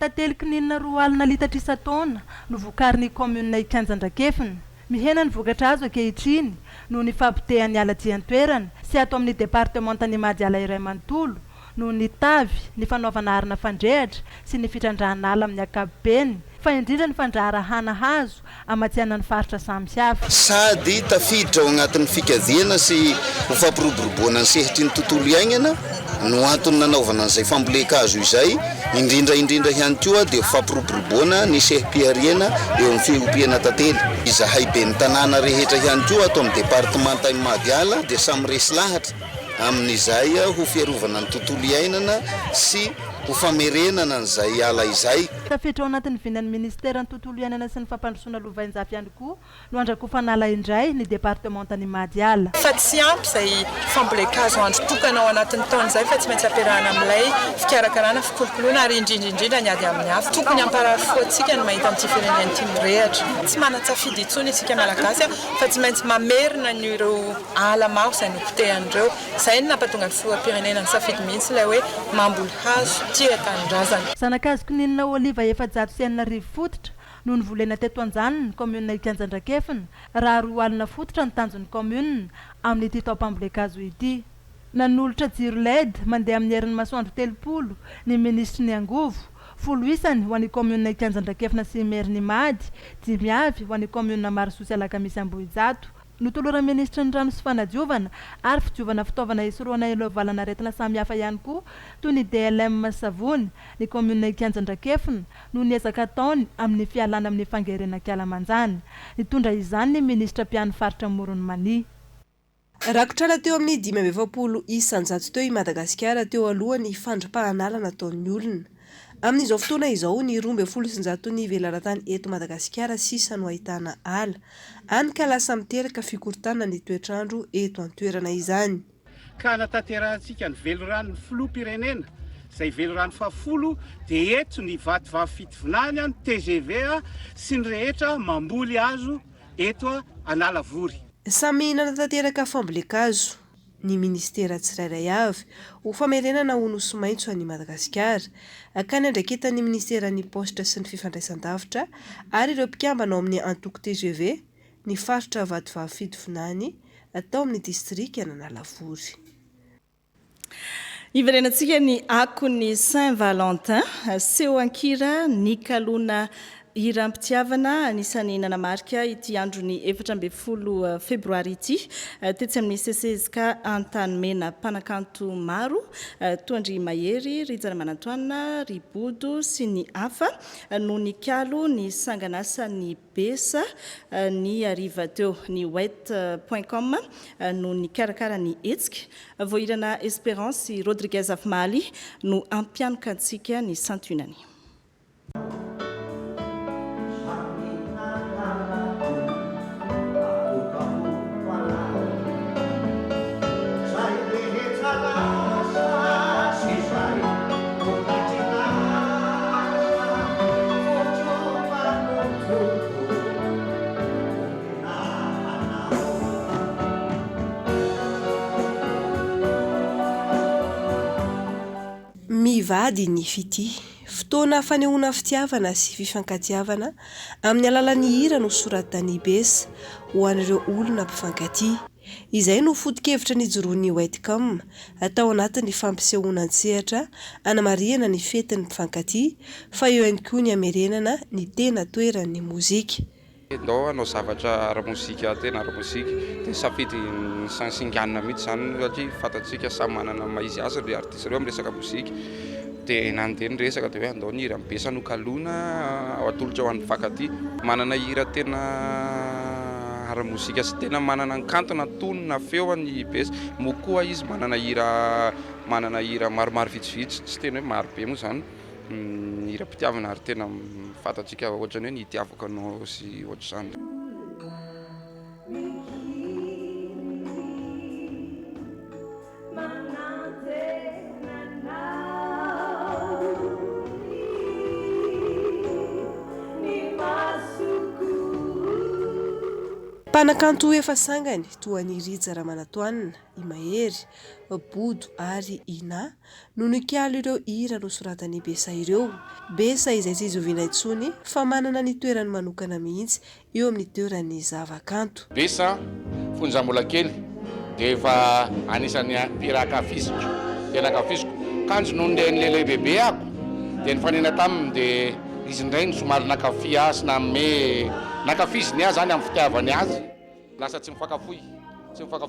Tatelika ninna roa alina litatrisa taona no vokarin'ny commune Ikanjan-Drakefina. Mihena ny vokatra azo ankehitriny no ny fampitehany alatsy an-toerana sy atao amin'ny departementany Madiala iray manontolo no ny tavy ny fanaovana arina fandrehatra sy ny fitrandrahana ala amin'ny ankapobeny fa indrindra ny fandraharahana hazo amatsiana ny faritra samihafa. Sady tafiditra ao anatin'ny fikadhiana sy ho fampiroboroboana ny sehitry ny tontolo iainana no antony nanaovana an'izay fambolekazo izay indrindra ihany koa dia fampiroboroboana ny sehim-piariana eo amin'ny fiompiana tantely. Izahay be ny tanàna rehetra ihany koa atao amin'ny departementany Madiala dia samy resy lahatra amin'izay ho fiarovana ny tontolo iainana sy ho famerenana n'izay ala izay tafiditra ao anatin'ny vinan'ny ministera ny tontolo iainana sy ny fampandrosoana lovainjafy ihany koa no andrakofanala indray ny départementany Madiala fa tsy ampy izay fambolekazo andro tokana ao anatin'ny taona izay fa tsy maintsy ampiarahana amin'ilay fikarakarana fikolokoloana ary indrindra ny ady amin'ny hafa tokony amparary foantsika ny mahita amin'ity firenena ity mirehatra tsy manatsafidy intsony isika malagasy fa tsy maintsy mamerina ny ireo ala maro izay nopotehany ireo izay ny nampatonga ny filoham-pirenena ny safidy mihitsy ilay hoe mamboly hazo tia tanindrazana zanakazoko ninina oliva efa-jato sy enina arivo fototra no nivolena teto anjanony commune Ikanjandrakefina raha roa alina fototra ny tanjon'ny commune amin'ity taopambolekazo ity nanolotra jiro LED mandeha amin'ny herin'ny masoandro 30 ny ministry ny angovo folo isany ho an'ny commune Ikanjandrakefina sy maire-ny Mady dimy avy ho an'ny commune Marosoa Alakamisy Ambohijato notolora ministry ny rano sy fanadiovana ary fidiovana fitaovana isoroana ilovalana aretina samihafa ihany koa toy ny DLM savony ny commune Ikanjandrakefina no niezaka ataony amin'ny fialana amin'ny fangerenan-kialamanjany nitondra izany ny ministra mpiany faritra Morony Mania rakotrana teo amin'ny 20 isanjato teo i Madagasikara teo alohany fandripahanala nataon'ny olona amin'izao fotoana izao ny 12 ny velaran-tany eto Madagasikara sisa no ahitana ala any ka lasa miteraka fikortana ny toetrandro eto an-toerana izany ka natanterantsika ny velorano filoham-pirenena izay velorano fafolo dia eto ny vatovavy fitovinany ny TGV sy ny rehetra mamboly azo eto Analavory samy nanatanteraka fambolekazo ny ministera tsirairay avy ho famerenana ho nosy maitso any Madagasikara akany andraikitan'ny ministeran'ny poste sy ny fifandraisan-davitra ary ireo mpikambana ao amin'ny antoko TGV ny faritra vatovavy fitovinany atao amin'ny district Analavory iverenantsika ny akony Saint-Valentin seho ankira ny kalona Irampitiavana anisany nanamarika ity andro ny 14 febroary ity tetsy amin'ny CCSK Antanimena mpanakanto maro Toandry Mahery, Rijana Manantoana, Ribodo sy ny hafa no nikalo ny sanganasa ny Besa ny ariva teo ny wet.com no nikarakara ny hetsika voahirana Espérance Rodriguez Afmaly no ampianaka antsika ny santunany mivady ny fity fotoana fanehoana fitiavana sy fifankatiavana amin'ny alalan'ny hira no soratany Besa ho an'ireo olona mpifankatia izay no foto-kevitra ny joroan'ny Whitecom atao anatin'ny fampisehoana an-tsehatra anamariana ny fetin'ny mpifankatia fa eo ihany koa ny amerenana ny tena toeran'ny mozika ndao anao zavatra ara-mozika tena ara-mozika dia safidy sansinganina mihitsy zany satria fantatsika samy manana maizy azy le artiste reo amin'ny resaka mozika dia nandeha ny resaka dia hoe andao ny hira Besa no kalona ao atolotra ho an'ny mpifankatia manana hira tena ara-mozika sy tena manana ny kantona tonona feo ny Besa mo koa izy manana hira maromaro vitsivitsy tsy tena hoe maro be moa zany hira mpitiavana ary tena fantatsika ohatrany hoe ny hitiavako anao sy ohatr'izany mpanakanto efa sangany toa ny Rijana Manantoana, i Mahery, Bodo ary Ina no nikalo ireo hira nosoratany Besa ireo. Besa izay tsy zoviana intsony fa manana ny toerany manokana mihitsy eo amin'ny toeran'ny zavakanto. Besa fonjam-bola kely dia efa anisan'ny mpirakafiziko, tena kafiziko. Kanjo noho ny lehilahy bebe ako dia nifanena taminy dia izy indray ny somary nakafi azy nakafiziny azy zany amin'ny fitiavany azy lasa tsy mifakafoy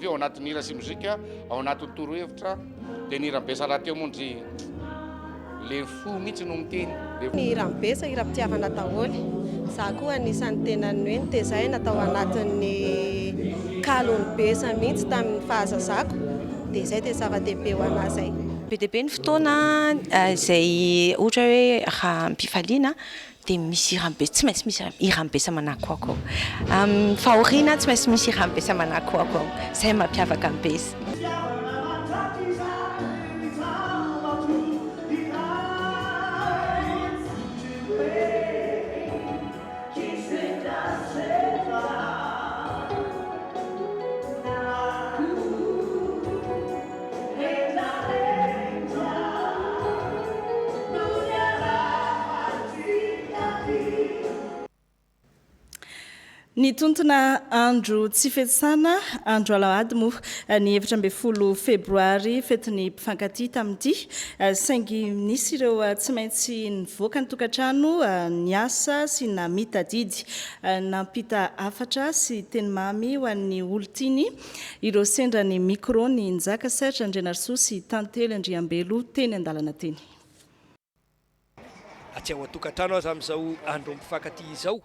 ao anatin'ny hira sy mozika ao anatin'ny torohevitra dia ny hira Besa raha teo mondry le fo mihitsy no miteny ny hira Besa hira mpitiavana daholo za koa anisan'ny tena ny hoe nitezay natao anatin'ny kalon'ny Besa mihitsy tamin'ny fahazazako dia izay dia zava-dehibe ho anazy. be dia be ny fotoana izay ohatra hoe raha mpifaliana dia misy irambe tsy maintsy misy irambe sa manako ako fahoriana tsy maintsy misy irambe sa manako ako izay mampiavaka be izy. Ny tontona andro tsy fetsana andro alahady moa ny 14 febroary fetiny mpifankatia tamin'ity saingy nisy ireo tsy maintsy nivoaka ny tokantrano ny asa sy namitadidy nampita afatra sy teny mamy ho an'ny olotiny ireo sendra ny micro ny njaka Serge Andrianarsoa sy Tantely Andriambelo teny andalana teny. Aty ao tokantrano aza amin'izao andro mpifankatia izao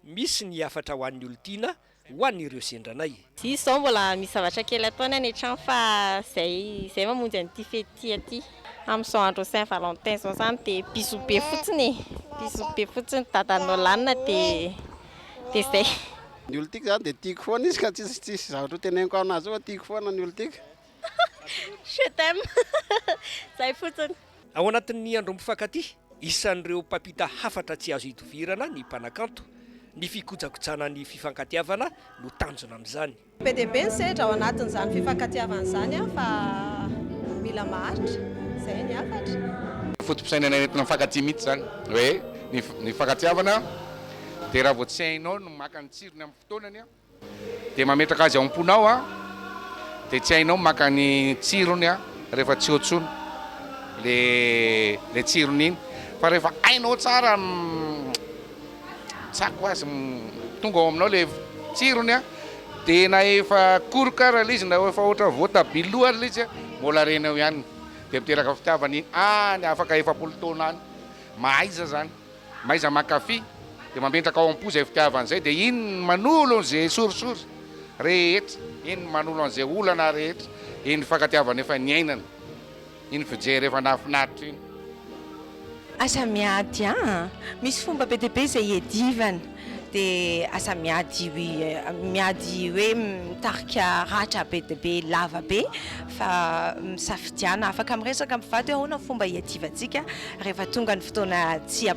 misy ny afatra ho an'ny olontiana ho an'ireo sendranay. Izao mbola misy zavatra kely ataony any an-trano fa zay mamonjy an'ity fety aty amin'izao andro Saint-Valentin zao zany dia bisou be fotsiny dadanao lanina dia zay. Ny olotika zany dia tiako foana izy ka tsisy zavatra teneniko anazy io tiako foana ny olotika. Je t'aime. Zay fotsiny. Ao anatin'ny andro mifankatia isan'ireo mpampita hafatra tsy azo hitovirana ny mpanakanto ny fikojakojana ny fifankatiavana no tanjona amin'izany. Be dia be ny sehatra ao anatin'izany fifankatiavana izany fa mila maharitra izay ny afatra. Fotom-pisainana entina mifankatia mihitsy zany hoe ny fifankatiavana dia raha vao tsy hainao no maka ny tsirony amin'ny fotoanany dia mametraka azy ao am-ponao dia tsy hainao maka ny tsirony rehefa tsy hotsony le tsirony iny fa rehefa hainao tsara tsako azy tonga ao aminao le tsirony dia na efa korokara izy na efa ohatra voatabilo ary izy mbola renao ihany dia miteraka fitiavana iny any afaka efapolo taona any mahaiza zany mahaiza makafy dia mametraka ao am-po zay fitiavana zay dia iny manolo an'izay sorisory rehetra iny manolo an'izay olana rehetra iny fifankatiavana efa niainana iny fijery efa nahafinaritra iny. Asa miady misy fomba be dia be izay iadivana dia asa miady hoe mitarika ratra be dia be lava be fa misafidiana afaka miresaka mivady hoe ahoana fomba iadivantsika rehefa tonga ny fotoana tsy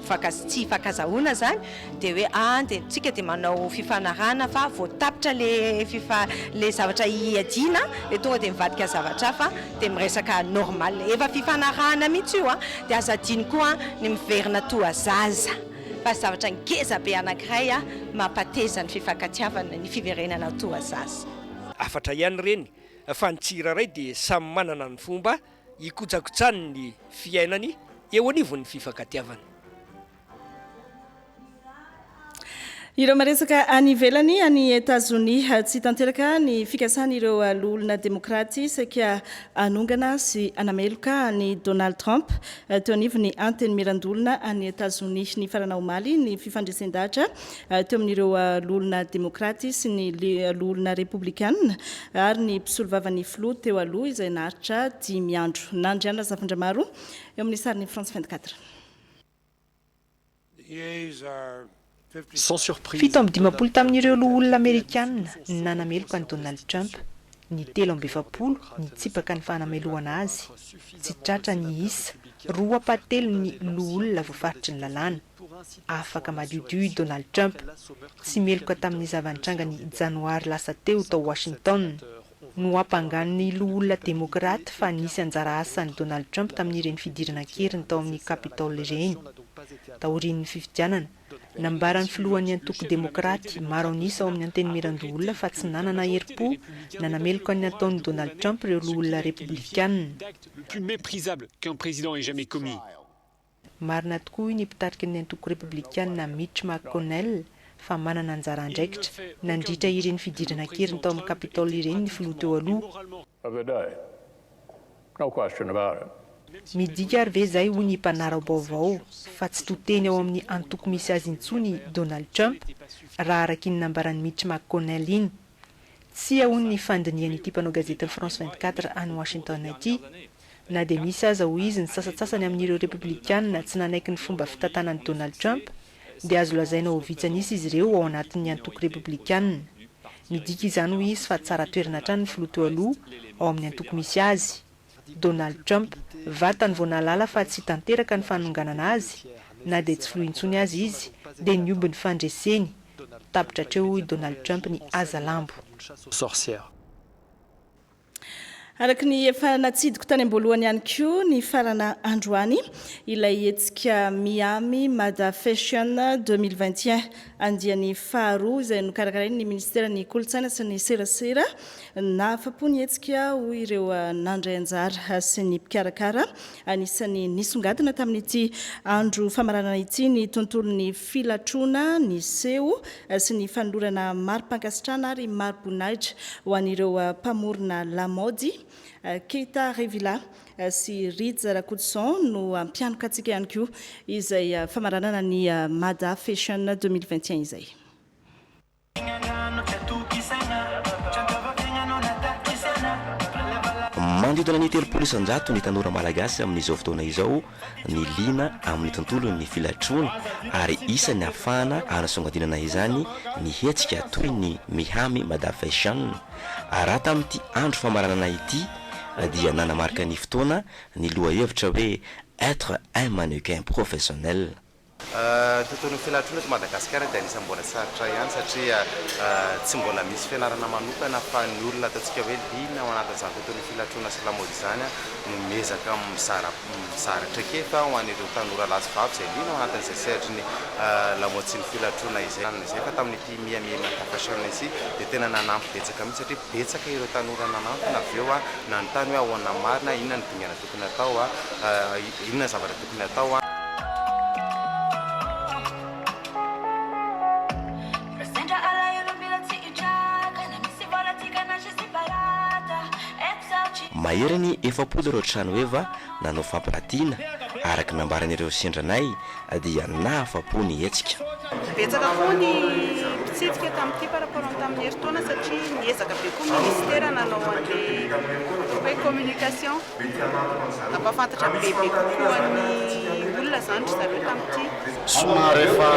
hifankazahoana zany dia hoe dia tsika dia manao fifanarahana fa voatapitra le zavatra iadiana dia tonga dia mivadika zavatra hafa dia miresaka normal efa fifanarahana mihitsy io dia aza adiny koa ny miverina toa zaza fa zavatra ngeza be anankiray mampateza ny fifankatiavana ny fiverenana toa zaza. Afatra ihany reny fa ny tsirairay dia samy manana ny fomba hikojakojany ny fiainany eo anivon'ny fifankatiavana. Ireo maresaka any ivelany any États-Unis tsy tanteraka ny fikasan'ireo olona demokraty saika anongana sy anameloka ny Donald Trump teo anivony anteny mirandolona any États-Unis ny farana omaly ny fifandresen-dahatra teo amin'ireo olona demokraty sy ny olona republikanina ary ny mpisolo vavany filoha teo aloha izay naharitra 10 andro. Nandriana Zavandramaro eo amin'ny sariny France 24. Fito amby 50 tamin'ireo olona Amerikanina nanameloka ny Donald Trump, ny 7 ny tsipaka ny fanamelohana azy, tsy tratra ny isa, 27 ny olona voafaritry ny lalàna. Afaka madiodio Donald Trump, tsy meloka tamin'ny zavantranga ny janoary lasa teo tao Washington. No ampangan'ny olona demokraty fa nisy anjara asan'ny Donald Trump tamin'ireny fidirana keriny tao amin'ny Capitole ireny. Taorian'ny fifidianana, nambaran'ny filohan'ny antoko demokraty maro anisa ao amin'ny anteny mirandolona fa tsy nanana herim-po nanameloka ny ataon'ny Donald Trump ireo olona republikanina. Plus méprisable qu'un président ait jamais commis. Marina tokoa ny mpitariky ny antoko republikanina Mitch McConnell fa manana anjara andraikitra nandritra ireny fidirana keriny tao amin'ny Capitole ireny ny filoha teo aloha. Midika ary ve zay ho ny mpanara baovao fa tsy toteny ao amin'ny antoko misy azy intsony Donald Trump raha araky ny nambaran'ny Mitch McConnell iny. Tsy ahoany ny fandiniany ity mpanao gazetiny France 24 any Washington ity na dia misy aza ho izy ny sasatsasany amin'ireo républicaine tsy nanaiky ny fomba fitantanan'i Donald Trump dia azo lazaina ho vitsanisa izy ireo ao anatin'ny antoko républicaine. Midika izany ho izy fa tsara toerana hatrany ny filoha teo aloha ao amin'ny antoko misy azy. Donald Trump vatany vao nalala fa tsy tanteraka ny fanonganana azy na dia tsy filohintsony azy izy dia niomby ny fandreseny. Tapitra hatreo i Donald Trump ny azalambo. Araka ny efa natsidiko tany am-boalohany ihany koa ny farana androany ilay hetsika Miami Mada Fashion 2021 andiany faharoa izay nokarakarainy ny ministera ny kolontsaina sy ny serasera na afapo ny hetsika ho ireo nandray anjara sy ny mpikarakara anisan'ny nisongadina tamin'ity andro famaranana ity ny tontolon'ny filatrona ny seho sy ny fanolorana mari-pankasitrana ary mari-boninahitra ho an'ireo mpamorona lamody. Keita Revila sy Ridza Rakotson no ampianoka antsika ihany koa izay famaranana ny Mada Fashion 2021 izay. Mandritana ny 300 ny tanora malagasy amin'izao fotoana izao ny lina amin'ny tontolon'ny filatrona ary isan'ny afahana hanasongadinana izany ny hetsika toy ny Miami Mada Fashion. Raha tamin'ity andro famaranana ity dia nanamarika ny fotoana ny lohahevitra hoe être un mannequin professionnel. Tontolon'ny filatrona eto Madagasikara dia anisany mbola sarotra ihany satria tsy mbola misy fianarana manokana fa ny olona ataontsika hoe lina ao anatin'izany tontolon'ny filatrona sy lamaody izany no miezaka misaratra kefa ho an'ireo tanora lasivavy izay lina ao anatin'izay sehatry ny lamaody sy ny filatrona izay fa tamin'ity Miami Mada Fashion izy dia tena nanampy betsaka mihitsy satria betsaka ireo tanora nanampy na avy eo nanontany hoe ahoana marina inona ny dingana tokony atao inona zavatra tokony atao maheriny efapolo ireo trano eva nanao fampiratiana araka nambaran'ireo sendranay dia na afapo ny hetsika. Betsaka koa ny mpitsidika tamin'ity par rapport tamin'ny herintaona satria niezaka be koa ministera nanao an'ilay hoe communication nampafantatra bebe kokoa ny olona zany ry zareo tamin'ity. Somary efa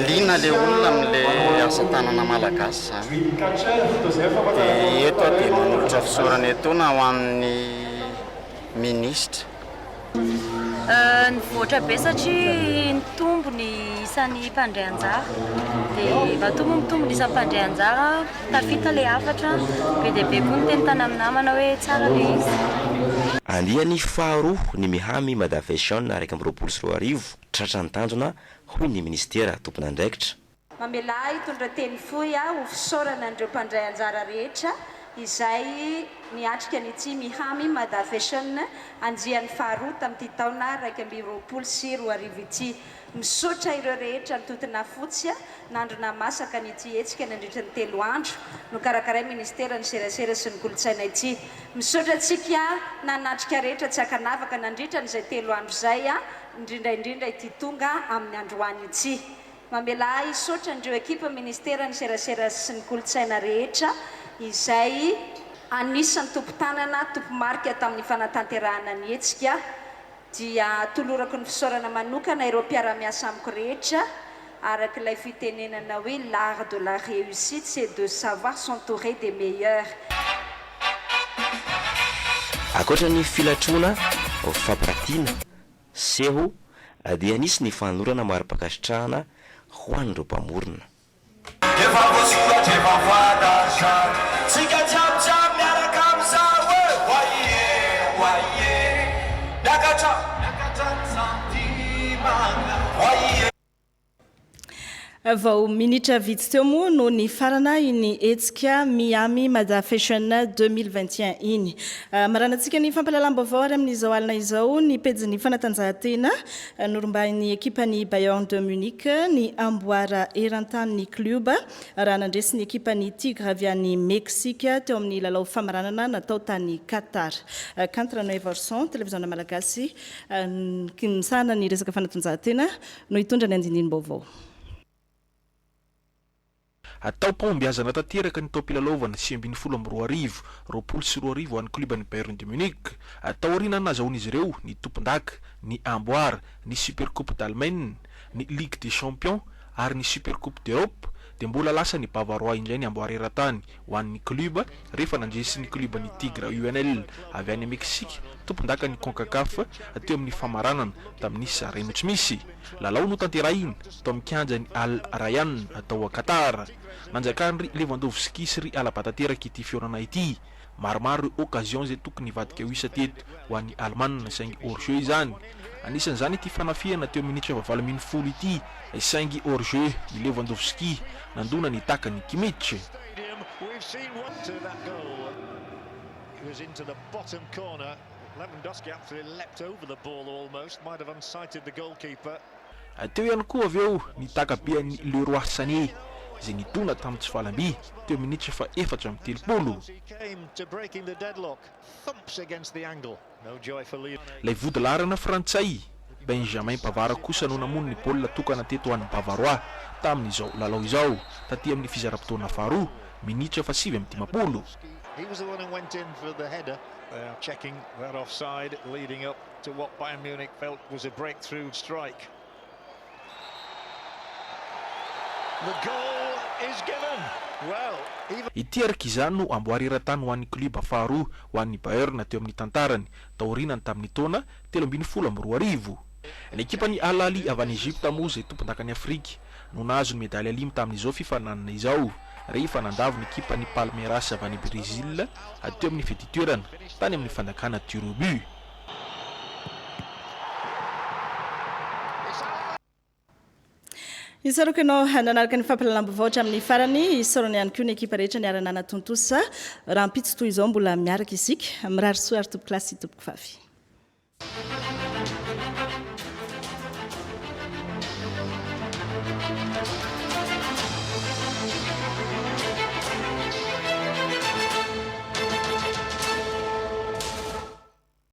lina le olona amin'ilay asa tanana malagasy zany dia eto dia manolotra fisaorana etona ho an'ny ministra. Nivoatra be satria nitombo ny isan'ny mpandray anjara dia matombo mitombo ny isan'ny mpandray anjara tafita le hafatra be dia be koa ny teny tany amin'ny namana hoe tsara le izy. Andiany faharoa ny Miami Mada Fashion araiky amby 24 tratra ny tanjona hoy ny ministera tompon'andraikitra. Mamela hitondra teny fohy ho fisaorana an'ireo mpandray anjara rehetra izay niatrika an'ity Miami Mada Fashion anjian'ny faharoa tamin'ity taona 2024 ity. Misaotra ireo rehetra nitotona fotsy nandrona masaka an'ity hetsika nandritra ny 3 andro no karakaray ministera ny serasera sy ny kolontsaina ity. Misaotra antsika nanatrika rehetra tsy akanavaka nandritra n'izay 3 andro izay indrindraindrindra ity tonga amin'ny androany ity. Mamela isaotra andreo ekipa ministera ny serasera sy ny kolontsaina rehetra izay anisan'ny tompo-tanana tompo-marika tamin'ny fanatanterahana ny hetsika dia tolorako ny fisaorana manokana ireo mpiara-miasa amiko rehetra araka ilay fitenenana hoe l'art de la réussite c'est de savoir s'entourer des meilleurs. Akoatra ny filatrona fampiratiana seho dia anisy ny fanolorana mari-pakasitrahana ho an'ireo mpamorona. Vao minitra vitsy teo moa no ny farana iny hetsika Miami Mada Fashion 2021 iny. Maranantsika ny fampalalam-baovao ary amin'izao alina izao ny pejin'ny fanatanjahantena norombain'ny ekipan'ny Bayern de Munich ny amboara eran-tany club raha nandresy ny ekipan'ny Tigre avy any Meksika teo amin'ny lalao famaranana natao tany Qatar. Kantra no Everson televiziona malagasy kinisana ny resaka fanatanjahantena no hitondra ny andininy vaovao. atao pamombiazana tanteraka ny taopilalaovana 2024 roapolo sy 20 ho an'ny klubany Bayern de Munich. Atao aoriana nazahoana izy ireo ny tompon-daka, ny Amboara, ny Supercoupe d'Allemagne, ny Ligue des Champions ary ny Supercoupe d'Europe. Dia mbola lasa ny Bavarois indray ny amboara eran-tany ho an'ny kluba rehefa nandresy ny kluba ny Tigre UNL avy any Meksika tompon-daka ny CONCACAF teo amin'ny famaranana tamin'ny Sareno tsy misy. Lalao no tanterahina tao amin'ny kianja ny Al Rayyan atao a Qatar. Nanjakany Lewandowski sy ry alabatanteraka ity fiorana ity. Maromaro occasion zay tokony hivadika ho isa teto ho an'ny Allemana saingy hors-jeu izany. Anisan'izany ity fanafiana teo minitra 7-10 ity saingy hors-jeu ny Lewandowski nandona ny taka ny Kimmich. Teo ihany koa avy eo ny takabean'ny Leroy Sané zay nidona tamin'ny tsy fahalamby teo minitra 4-30. Lay vodilarana frantsay Benjamin Pavard kosa no namono ny baolina tokana teto ho an'ny Bavarois tamin'izao lalao izao taty amin'ny fizaram-potoana faharoa minitra 7-10. He was the one who went in for the header. They are checking that offside, leading up to what Bayern Munich felt was a breakthrough strike. The goal is given. Well, even ity araka izany no amboary eran-tany ho an'ny kluba faharoa ho an'ny Bayern teo amin'ny tantarany taorinany tamin'ny taona 2012. Ny ekipany Al Ahly avy any Egypte moa zay tompon-daka ny Afrika no nahazo ny medaly alimy tamin'izao fifananana izao rehefa nandavo ny ekipany Palmeiras avy any Brésil teo amin'ny fetitoerana tany amin'ny fandakana tir au but. Isaroko ianao nanaraka ny fampalalam-baovao amin'ny farany isorony ihany koa ny ekipa rehetra ny aranana tontosa raha mpitso toy izao mbola miaraka isika mirary soa ary tompoko klasy tompoko vavy.